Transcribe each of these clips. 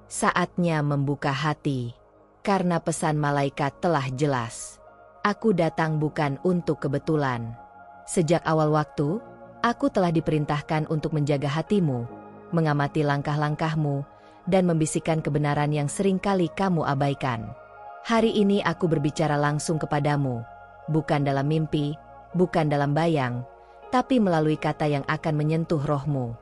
Saatnya membuka hati. Karena pesan malaikat telah jelas. Aku datang bukan untuk kebetulan. Sejak awal waktu, aku telah diperintahkan untuk menjaga hatimu, mengamati langkah-langkahmu, dan membisikkan kebenaran yang seringkali kamu abaikan. Hari ini aku berbicara langsung kepadamu, bukan dalam mimpi, bukan dalam bayang, tapi melalui kata yang akan menyentuh rohmu.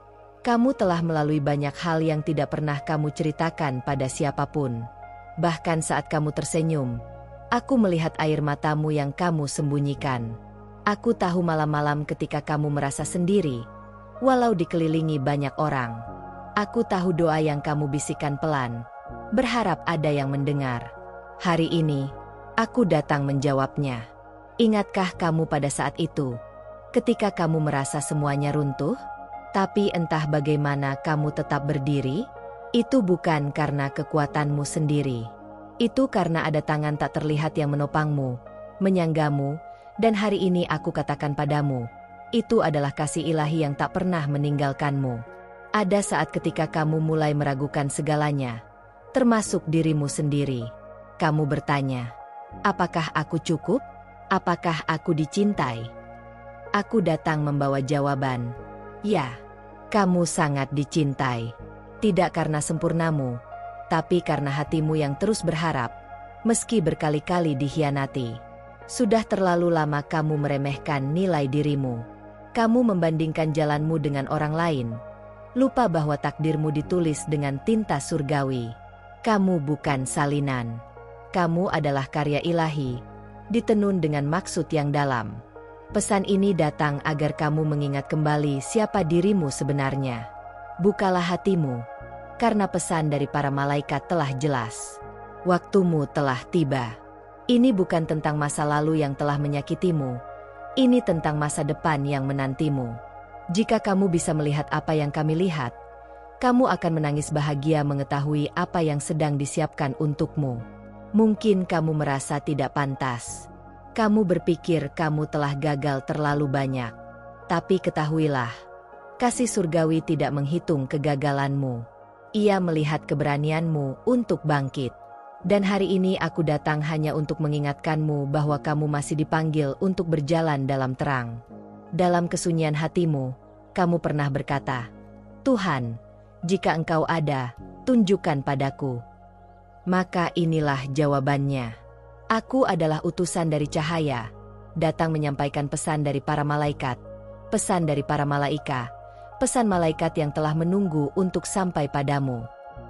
Kamu telah melalui banyak hal yang tidak pernah kamu ceritakan pada siapapun. Bahkan saat kamu tersenyum, aku melihat air matamu yang kamu sembunyikan. Aku tahu malam-malam ketika kamu merasa sendiri, walau dikelilingi banyak orang. Aku tahu doa yang kamu bisikan pelan, berharap ada yang mendengar. Hari ini, aku datang menjawabnya. Ingatkah kamu pada saat itu, ketika kamu merasa semuanya runtuh? Tapi entah bagaimana kamu tetap berdiri, itu bukan karena kekuatanmu sendiri. Itu karena ada tangan tak terlihat yang menopangmu, menyanggamu, dan hari ini aku katakan padamu, itu adalah kasih ilahi yang tak pernah meninggalkanmu. Ada saat ketika kamu mulai meragukan segalanya, termasuk dirimu sendiri. Kamu bertanya, apakah aku cukup? Apakah aku dicintai? Aku datang membawa jawaban. Ya, kamu sangat dicintai. Tidak karena sempurnamu, tapi karena hatimu yang terus berharap, meski berkali-kali dikhianati. Sudah terlalu lama kamu meremehkan nilai dirimu. Kamu membandingkan jalanmu dengan orang lain. Lupa bahwa takdirmu ditulis dengan tinta surgawi. Kamu bukan salinan. Kamu adalah karya ilahi, ditenun dengan maksud yang dalam. Pesan ini datang agar kamu mengingat kembali siapa dirimu sebenarnya. Bukalah hatimu, karena pesan dari para malaikat telah jelas. Waktumu telah tiba. Ini bukan tentang masa lalu yang telah menyakitimu. Ini tentang masa depan yang menantimu. Jika kamu bisa melihat apa yang kami lihat, kamu akan menangis bahagia mengetahui apa yang sedang disiapkan untukmu. Mungkin kamu merasa tidak pantas. Kamu berpikir kamu telah gagal terlalu banyak. Tapi ketahuilah, kasih surgawi tidak menghitung kegagalanmu. Ia melihat keberanianmu untuk bangkit. Dan hari ini aku datang hanya untuk mengingatkanmu bahwa kamu masih dipanggil untuk berjalan dalam terang. Dalam kesunyian hatimu, kamu pernah berkata, Tuhan, jika Engkau ada, tunjukkan padaku. Maka inilah jawabannya. Aku adalah utusan dari cahaya, datang menyampaikan pesan dari para malaikat, pesan dari para malaika, pesan malaikat yang telah menunggu untuk sampai padamu.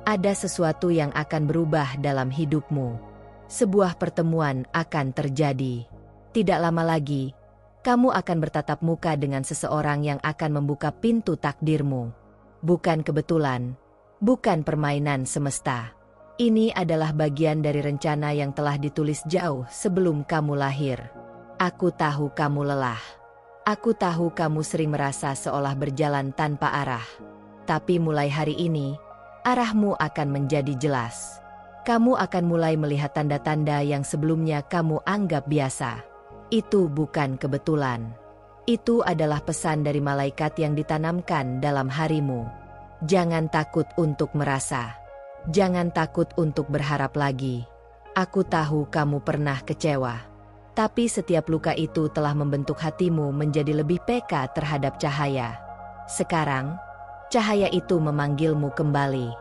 Ada sesuatu yang akan berubah dalam hidupmu. Sebuah pertemuan akan terjadi. Tidak lama lagi, kamu akan bertatap muka dengan seseorang yang akan membuka pintu takdirmu. Bukan kebetulan, bukan permainan semesta. Ini adalah bagian dari rencana yang telah ditulis jauh sebelum kamu lahir. Aku tahu kamu lelah. Aku tahu kamu sering merasa seolah berjalan tanpa arah. Tapi mulai hari ini, arahmu akan menjadi jelas. Kamu akan mulai melihat tanda-tanda yang sebelumnya kamu anggap biasa. Itu bukan kebetulan. Itu adalah pesan dari malaikat yang ditanamkan dalam harimu. Jangan takut untuk merasa. Jangan takut untuk berharap lagi. Aku tahu kamu pernah kecewa. Tapi setiap luka itu telah membentuk hatimu menjadi lebih peka terhadap cahaya. Sekarang, cahaya itu memanggilmu kembali.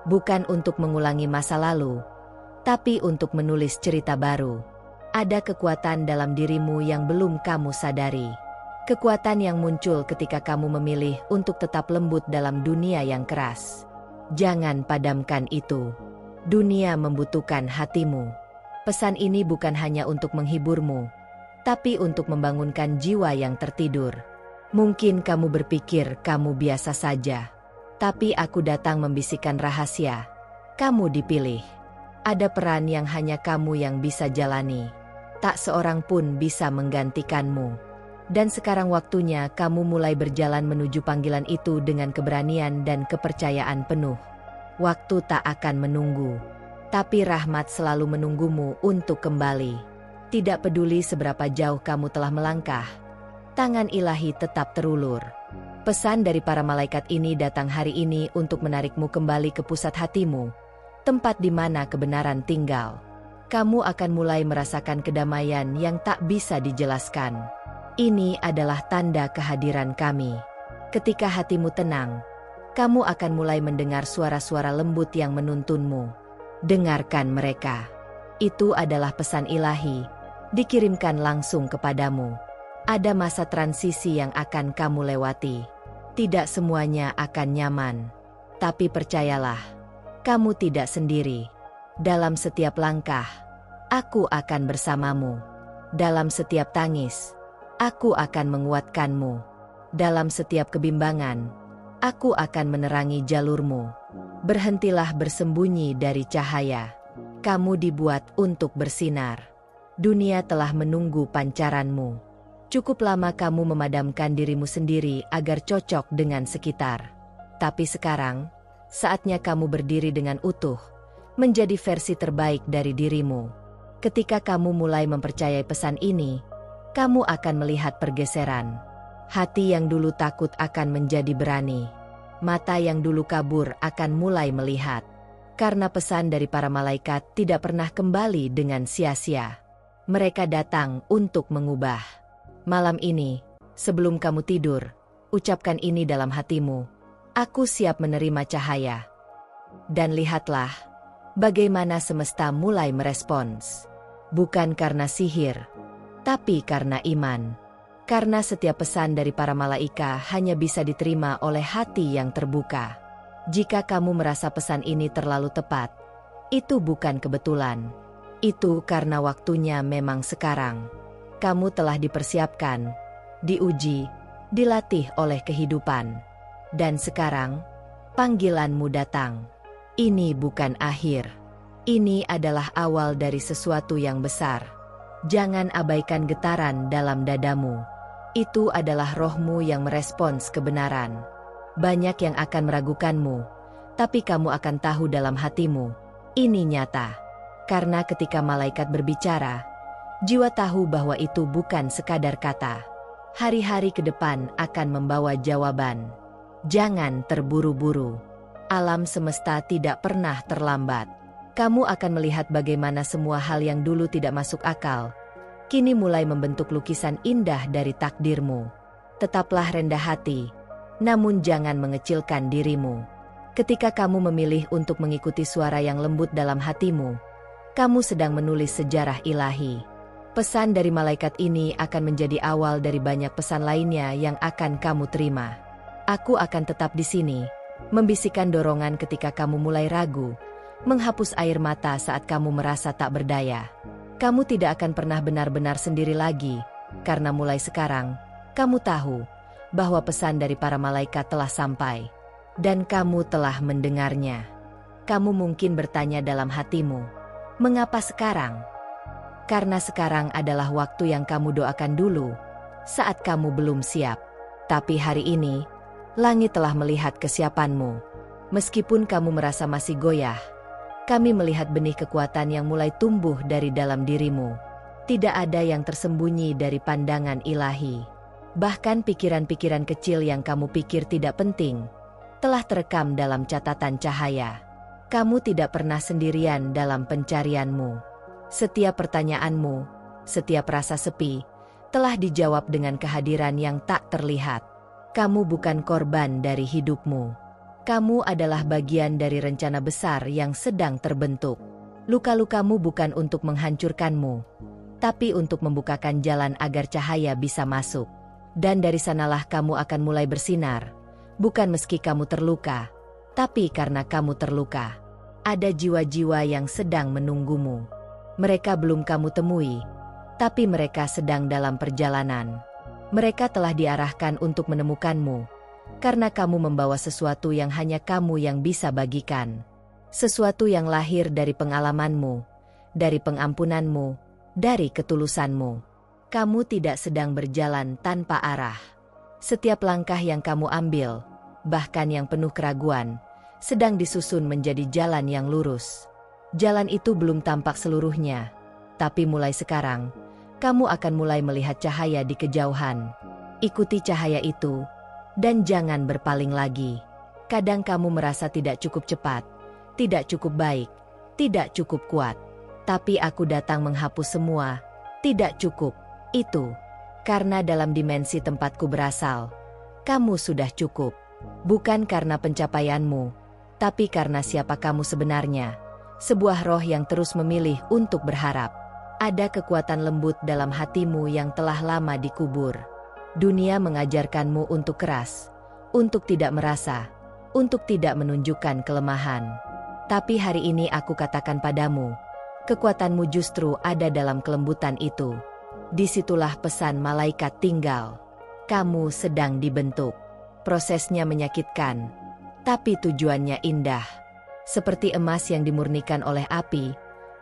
Bukan untuk mengulangi masa lalu, tapi untuk menulis cerita baru. Ada kekuatan dalam dirimu yang belum kamu sadari. Kekuatan yang muncul ketika kamu memilih untuk tetap lembut dalam dunia yang keras. Jangan padamkan itu. Dunia membutuhkan hatimu. Pesan ini bukan hanya untuk menghiburmu, tapi untuk membangunkan jiwa yang tertidur. Mungkin kamu berpikir kamu biasa saja, tapi aku datang membisikkan rahasia. Kamu dipilih. Ada peran yang hanya kamu yang bisa jalani. Tak seorang pun bisa menggantikanmu. Dan sekarang waktunya kamu mulai berjalan menuju panggilan itu dengan keberanian dan kepercayaan penuh. Waktu tak akan menunggu, tapi rahmat selalu menunggumu untuk kembali. Tidak peduli seberapa jauh kamu telah melangkah, tangan ilahi tetap terulur. Pesan dari para malaikat ini datang hari ini untuk menarikmu kembali ke pusat hatimu, tempat di mana kebenaran tinggal. Kamu akan mulai merasakan kedamaian yang tak bisa dijelaskan. Ini adalah tanda kehadiran kami. Ketika hatimu tenang, kamu akan mulai mendengar suara-suara lembut yang menuntunmu. Dengarkan mereka. Itu adalah pesan ilahi, dikirimkan langsung kepadamu. Ada masa transisi yang akan kamu lewati. Tidak semuanya akan nyaman. Tapi percayalah, kamu tidak sendiri. Dalam setiap langkah, aku akan bersamamu. Dalam setiap tangis, aku akan menguatkanmu. Dalam setiap kebimbangan, aku akan menerangi jalurmu. Berhentilah bersembunyi dari cahaya. Kamu dibuat untuk bersinar. Dunia telah menunggu pancaranmu. Cukup lama kamu memadamkan dirimu sendiri agar cocok dengan sekitar. Tapi sekarang, saatnya kamu berdiri dengan utuh, menjadi versi terbaik dari dirimu. Ketika kamu mulai mempercayai pesan ini, kamu akan melihat pergeseran. Hati yang dulu takut akan menjadi berani. Mata yang dulu kabur akan mulai melihat. Karena pesan dari para malaikat tidak pernah kembali dengan sia-sia. Mereka datang untuk mengubah. Malam ini, sebelum kamu tidur, ucapkan ini dalam hatimu. Aku siap menerima cahaya. Dan lihatlah, bagaimana semesta mulai merespons. Bukan karena sihir, tapi karena iman. Karena setiap pesan dari para malaikat hanya bisa diterima oleh hati yang terbuka. Jika kamu merasa pesan ini terlalu tepat, itu bukan kebetulan. Itu karena waktunya memang sekarang. Kamu telah dipersiapkan, diuji, dilatih oleh kehidupan. Dan sekarang, panggilanmu datang. Ini bukan akhir. Ini adalah awal dari sesuatu yang besar. Jangan abaikan getaran dalam dadamu. Itu adalah rohmu yang merespons kebenaran. Banyak yang akan meragukanmu, tapi kamu akan tahu dalam hatimu. Ini nyata. Karena ketika malaikat berbicara, jiwa tahu bahwa itu bukan sekadar kata. Hari-hari ke depan akan membawa jawaban. Jangan terburu-buru. Alam semesta tidak pernah terlambat. Kamu akan melihat bagaimana semua hal yang dulu tidak masuk akal, kini mulai membentuk lukisan indah dari takdirmu. Tetaplah rendah hati, namun jangan mengecilkan dirimu. Ketika kamu memilih untuk mengikuti suara yang lembut dalam hatimu, kamu sedang menulis sejarah ilahi. Pesan dari malaikat ini akan menjadi awal dari banyak pesan lainnya yang akan kamu terima. Aku akan tetap di sini, membisikkan dorongan ketika kamu mulai ragu, menghapus air mata saat kamu merasa tak berdaya. Kamu tidak akan pernah benar-benar sendiri lagi, karena mulai sekarang, kamu tahu bahwa pesan dari para malaikat telah sampai, dan kamu telah mendengarnya. Kamu mungkin bertanya dalam hatimu, mengapa sekarang? Karena sekarang adalah waktu yang kamu doakan dulu, saat kamu belum siap. Tapi hari ini, langit telah melihat kesiapanmu. Meskipun kamu merasa masih goyah, kami melihat benih kekuatan yang mulai tumbuh dari dalam dirimu. Tidak ada yang tersembunyi dari pandangan ilahi. Bahkan pikiran-pikiran kecil yang kamu pikir tidak penting, telah terekam dalam catatan cahaya. Kamu tidak pernah sendirian dalam pencarianmu. Setiap pertanyaanmu, setiap rasa sepi, telah dijawab dengan kehadiran yang tak terlihat. Kamu bukan korban dari hidupmu. Kamu adalah bagian dari rencana besar yang sedang terbentuk. Luka-lukamu bukan untuk menghancurkanmu, tapi untuk membukakan jalan agar cahaya bisa masuk. Dan dari sanalah kamu akan mulai bersinar, bukan meski kamu terluka, tapi karena kamu terluka. Ada jiwa-jiwa yang sedang menunggumu. Mereka belum kamu temui, tapi mereka sedang dalam perjalanan. Mereka telah diarahkan untuk menemukanmu, karena kamu membawa sesuatu yang hanya kamu yang bisa bagikan. Sesuatu yang lahir dari pengalamanmu, dari pengampunanmu, dari ketulusanmu. Kamu tidak sedang berjalan tanpa arah. Setiap langkah yang kamu ambil, bahkan yang penuh keraguan, sedang disusun menjadi jalan yang lurus. Jalan itu belum tampak seluruhnya, tapi mulai sekarang, kamu akan mulai melihat cahaya di kejauhan. Ikuti cahaya itu, dan jangan berpaling lagi. Kadang kamu merasa tidak cukup cepat, tidak cukup baik, tidak cukup kuat. Tapi aku datang menghapus semua, tidak cukup, itu. Karena dalam dimensi tempatku berasal, kamu sudah cukup. Bukan karena pencapaianmu, tapi karena siapa kamu sebenarnya. Sebuah roh yang terus memilih untuk berharap. Ada kekuatan lembut dalam hatimu yang telah lama dikubur. Dunia mengajarkanmu untuk keras, untuk tidak merasa, untuk tidak menunjukkan kelemahan. Tapi hari ini aku katakan padamu, kekuatanmu justru ada dalam kelembutan itu. Disitulah pesan malaikat tinggal. Kamu sedang dibentuk. Prosesnya menyakitkan, tapi tujuannya indah. Seperti emas yang dimurnikan oleh api,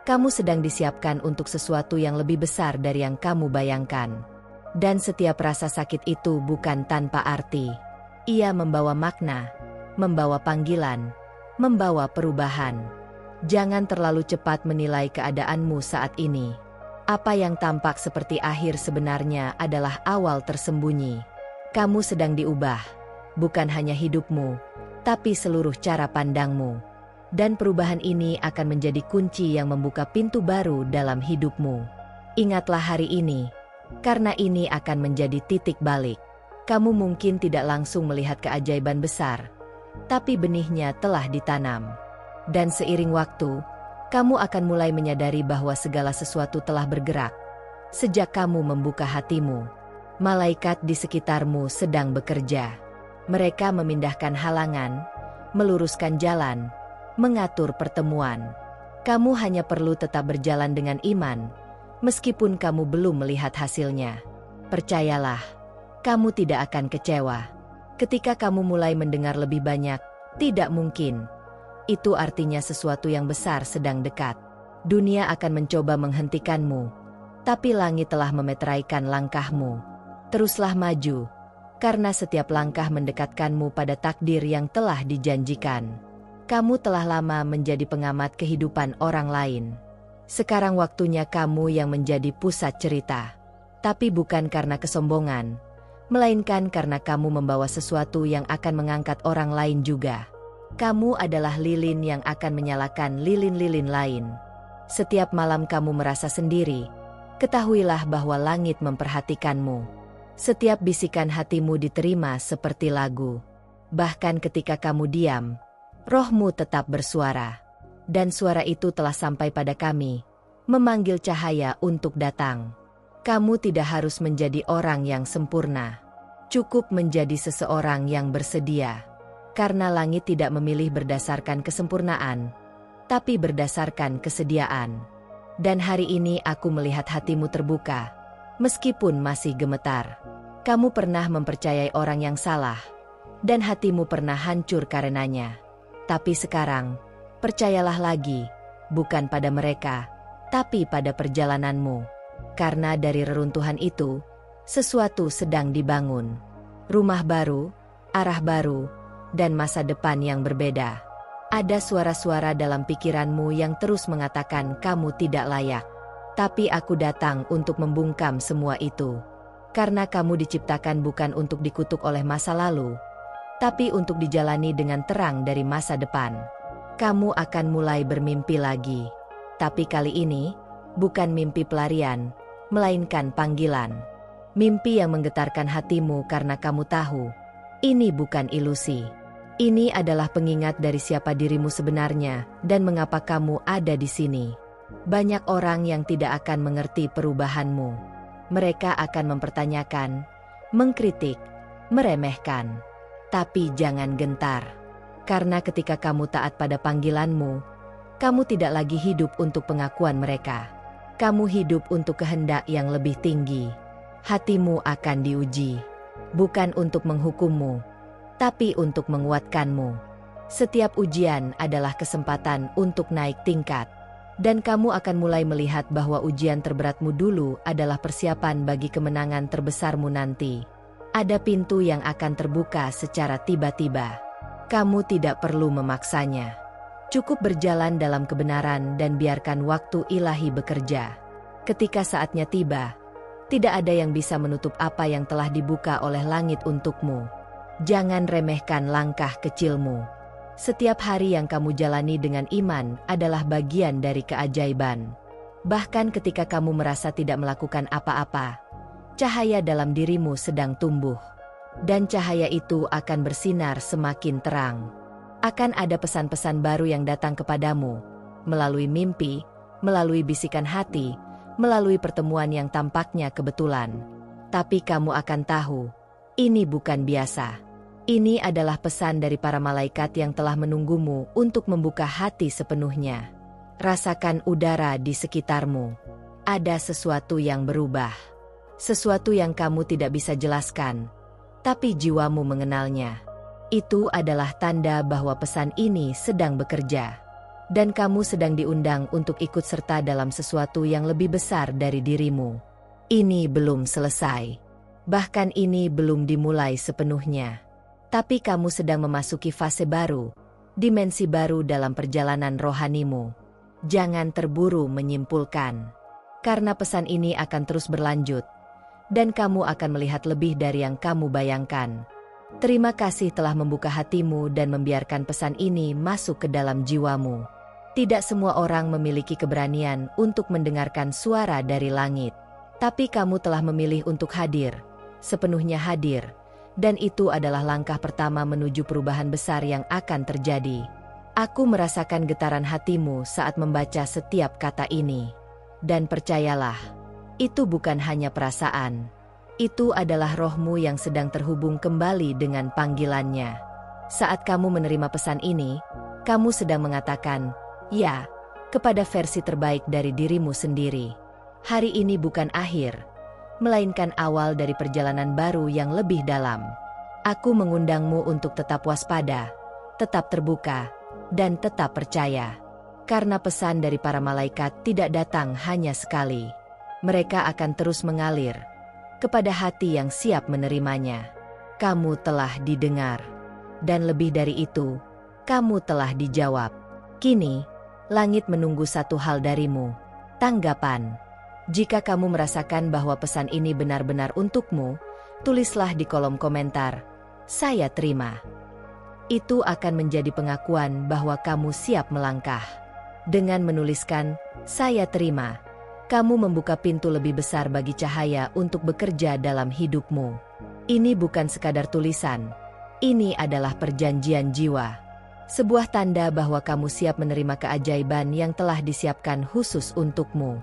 kamu sedang disiapkan untuk sesuatu yang lebih besar dari yang kamu bayangkan. Dan setiap rasa sakit itu bukan tanpa arti. Ia membawa makna, membawa panggilan, membawa perubahan. Jangan terlalu cepat menilai keadaanmu saat ini. Apa yang tampak seperti akhir sebenarnya adalah awal tersembunyi. Kamu sedang diubah, bukan hanya hidupmu, tapi seluruh cara pandangmu. Dan perubahan ini akan menjadi kunci yang membuka pintu baru dalam hidupmu. Ingatlah hari ini, karena ini akan menjadi titik balik. Kamu mungkin tidak langsung melihat keajaiban besar, tapi benihnya telah ditanam. Dan seiring waktu, kamu akan mulai menyadari bahwa segala sesuatu telah bergerak. Sejak kamu membuka hatimu, malaikat di sekitarmu sedang bekerja. Mereka memindahkan halangan, meluruskan jalan, mengatur pertemuan. Kamu hanya perlu tetap berjalan dengan iman, meskipun kamu belum melihat hasilnya. Percayalah, kamu tidak akan kecewa. Ketika kamu mulai mendengar lebih banyak, tidak mungkin. Itu artinya sesuatu yang besar sedang dekat. Dunia akan mencoba menghentikanmu, tapi langit telah memeteraikan langkahmu. Teruslah maju, karena setiap langkah mendekatkanmu pada takdir yang telah dijanjikan. Kamu telah lama menjadi pengamat kehidupan orang lain. Sekarang waktunya kamu yang menjadi pusat cerita. Tapi bukan karena kesombongan, melainkan karena kamu membawa sesuatu yang akan mengangkat orang lain juga. Kamu adalah lilin yang akan menyalakan lilin-lilin lain. Setiap malam kamu merasa sendiri, ketahuilah bahwa langit memperhatikanmu. Setiap bisikan hatimu diterima seperti lagu. Bahkan ketika kamu diam, rohmu tetap bersuara. Dan suara itu telah sampai pada kami, memanggil cahaya untuk datang. Kamu tidak harus menjadi orang yang sempurna. Cukup menjadi seseorang yang bersedia. Karena langit tidak memilih berdasarkan kesempurnaan, tapi berdasarkan kesediaan. Dan hari ini aku melihat hatimu terbuka, meskipun masih gemetar. Kamu pernah mempercayai orang yang salah, dan hatimu pernah hancur karenanya. Tapi sekarang, percayalah lagi, bukan pada mereka, tapi pada perjalananmu. Karena dari reruntuhan itu, sesuatu sedang dibangun. Rumah baru, arah baru, dan masa depan yang berbeda. Ada suara-suara dalam pikiranmu yang terus mengatakan kamu tidak layak. Tapi aku datang untuk membungkam semua itu. Karena kamu diciptakan bukan untuk dikutuk oleh masa lalu, tapi untuk dijalani dengan terang dari masa depan. Kamu akan mulai bermimpi lagi. Tapi kali ini, bukan mimpi pelarian, melainkan panggilan. Mimpi yang menggetarkan hatimu karena kamu tahu, ini bukan ilusi. Ini adalah pengingat dari siapa dirimu sebenarnya dan mengapa kamu ada di sini. Banyak orang yang tidak akan mengerti perubahanmu. Mereka akan mempertanyakan, mengkritik, meremehkan. Tapi jangan gentar. Karena ketika kamu taat pada panggilanmu, kamu tidak lagi hidup untuk pengakuan mereka. Kamu hidup untuk kehendak yang lebih tinggi. Hatimu akan diuji, bukan untuk menghukummu, tapi untuk menguatkanmu. Setiap ujian adalah kesempatan untuk naik tingkat. Dan kamu akan mulai melihat bahwa ujian terberatmu dulu adalah persiapan bagi kemenangan terbesarmu nanti. Ada pintu yang akan terbuka secara tiba-tiba. Kamu tidak perlu memaksanya. Cukup berjalan dalam kebenaran dan biarkan waktu ilahi bekerja. Ketika saatnya tiba, tidak ada yang bisa menutup apa yang telah dibuka oleh langit untukmu. Jangan remehkan langkah kecilmu. Setiap hari yang kamu jalani dengan iman adalah bagian dari keajaiban. Bahkan ketika kamu merasa tidak melakukan apa-apa, cahaya dalam dirimu sedang tumbuh. Dan cahaya itu akan bersinar semakin terang. Akan ada pesan-pesan baru yang datang kepadamu, melalui mimpi, melalui bisikan hati, melalui pertemuan yang tampaknya kebetulan. Tapi kamu akan tahu, ini bukan biasa. Ini adalah pesan dari para malaikat yang telah menunggumu untuk membuka hati sepenuhnya. Rasakan udara di sekitarmu. Ada sesuatu yang berubah. Sesuatu yang kamu tidak bisa jelaskan, tapi jiwamu mengenalnya. Itu adalah tanda bahwa pesan ini sedang bekerja. Dan kamu sedang diundang untuk ikut serta dalam sesuatu yang lebih besar dari dirimu. Ini belum selesai. Bahkan ini belum dimulai sepenuhnya. Tapi kamu sedang memasuki fase baru, dimensi baru dalam perjalanan rohanimu. Jangan terburu menyimpulkan. Karena pesan ini akan terus berlanjut. Dan kamu akan melihat lebih dari yang kamu bayangkan. Terima kasih telah membuka hatimu dan membiarkan pesan ini masuk ke dalam jiwamu. Tidak semua orang memiliki keberanian untuk mendengarkan suara dari langit. Tapi kamu telah memilih untuk hadir, sepenuhnya hadir. Dan itu adalah langkah pertama menuju perubahan besar yang akan terjadi. Aku merasakan getaran hatimu saat membaca setiap kata ini. Dan percayalah, itu bukan hanya perasaan. Itu adalah rohmu yang sedang terhubung kembali dengan panggilannya. Saat kamu menerima pesan ini, kamu sedang mengatakan, ya, kepada versi terbaik dari dirimu sendiri. Hari ini bukan akhir, melainkan awal dari perjalanan baru yang lebih dalam. Aku mengundangmu untuk tetap waspada, tetap terbuka, dan tetap percaya. Karena pesan dari para malaikat tidak datang hanya sekali. Mereka akan terus mengalir kepada hati yang siap menerimanya. Kamu telah didengar. Dan lebih dari itu, kamu telah dijawab. Kini, langit menunggu satu hal darimu. Tanggapan. Jika kamu merasakan bahwa pesan ini benar-benar untukmu, tulislah di kolom komentar, "Saya terima." Itu akan menjadi pengakuan bahwa kamu siap melangkah. Dengan menuliskan, "Saya terima," kamu membuka pintu lebih besar bagi cahaya untuk bekerja dalam hidupmu. Ini bukan sekadar tulisan. Ini adalah perjanjian jiwa. Sebuah tanda bahwa kamu siap menerima keajaiban yang telah disiapkan khusus untukmu.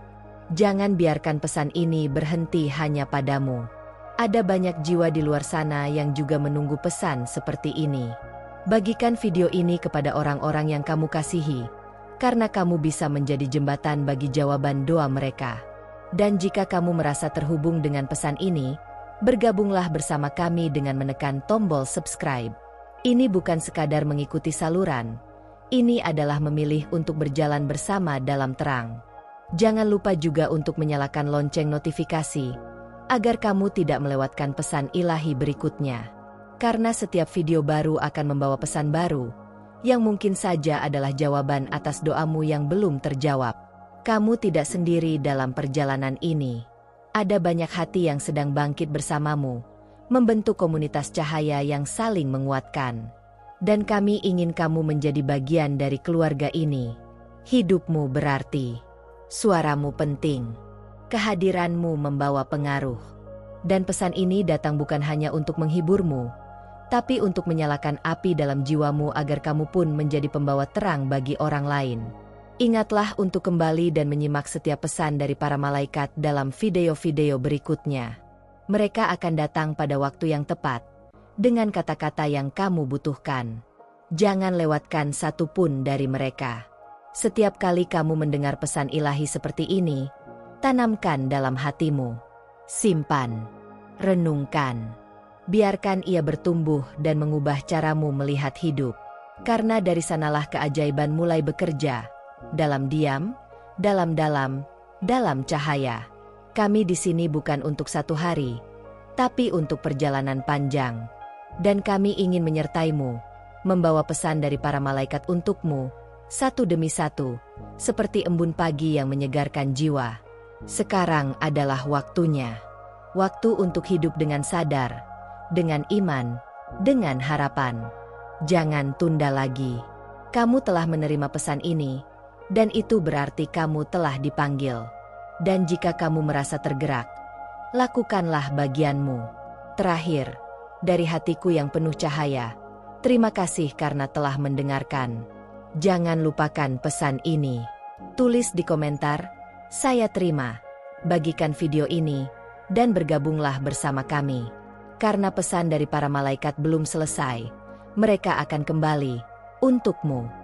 Jangan biarkan pesan ini berhenti hanya padamu. Ada banyak jiwa di luar sana yang juga menunggu pesan seperti ini. Bagikan video ini kepada orang-orang yang kamu kasihi, karena kamu bisa menjadi jembatan bagi jawaban doa mereka. Dan jika kamu merasa terhubung dengan pesan ini, bergabunglah bersama kami dengan menekan tombol subscribe. Ini bukan sekadar mengikuti saluran. Ini adalah memilih untuk berjalan bersama dalam terang. Jangan lupa juga untuk menyalakan lonceng notifikasi, agar kamu tidak melewatkan pesan ilahi berikutnya. Karena setiap video baru akan membawa pesan baru, yang mungkin saja adalah jawaban atas doamu yang belum terjawab. Kamu tidak sendiri dalam perjalanan ini. Ada banyak hati yang sedang bangkit bersamamu, membentuk komunitas cahaya yang saling menguatkan. Dan kami ingin kamu menjadi bagian dari keluarga ini. Hidupmu berarti. Suaramu penting. Kehadiranmu membawa pengaruh. Dan pesan ini datang bukan hanya untuk menghiburmu, tapi untuk menyalakan api dalam jiwamu agar kamu pun menjadi pembawa terang bagi orang lain. Ingatlah untuk kembali dan menyimak setiap pesan dari para malaikat dalam video-video berikutnya. Mereka akan datang pada waktu yang tepat, dengan kata-kata yang kamu butuhkan. Jangan lewatkan satu pun dari mereka. Setiap kali kamu mendengar pesan ilahi seperti ini, tanamkan dalam hatimu. Simpan. Renungkan. Biarkan ia bertumbuh dan mengubah caramu melihat hidup. Karena dari sanalah keajaiban mulai bekerja. Dalam diam, dalam cahaya. Kami di sini bukan untuk satu hari, tapi untuk perjalanan panjang. Dan kami ingin menyertaimu, membawa pesan dari para malaikat untukmu, satu demi satu, seperti embun pagi yang menyegarkan jiwa. Sekarang adalah waktunya. Waktu untuk hidup dengan sadar, dengan iman, dengan harapan. Jangan tunda lagi. Kamu telah menerima pesan ini, dan itu berarti kamu telah dipanggil. Dan jika kamu merasa tergerak, lakukanlah bagianmu. Terakhir, dari hatiku yang penuh cahaya, terima kasih karena telah mendengarkan. Jangan lupakan pesan ini. Tulis di komentar, "Saya terima." Bagikan video ini, dan bergabunglah bersama kami. Karena pesan dari para malaikat belum selesai, mereka akan kembali untukmu.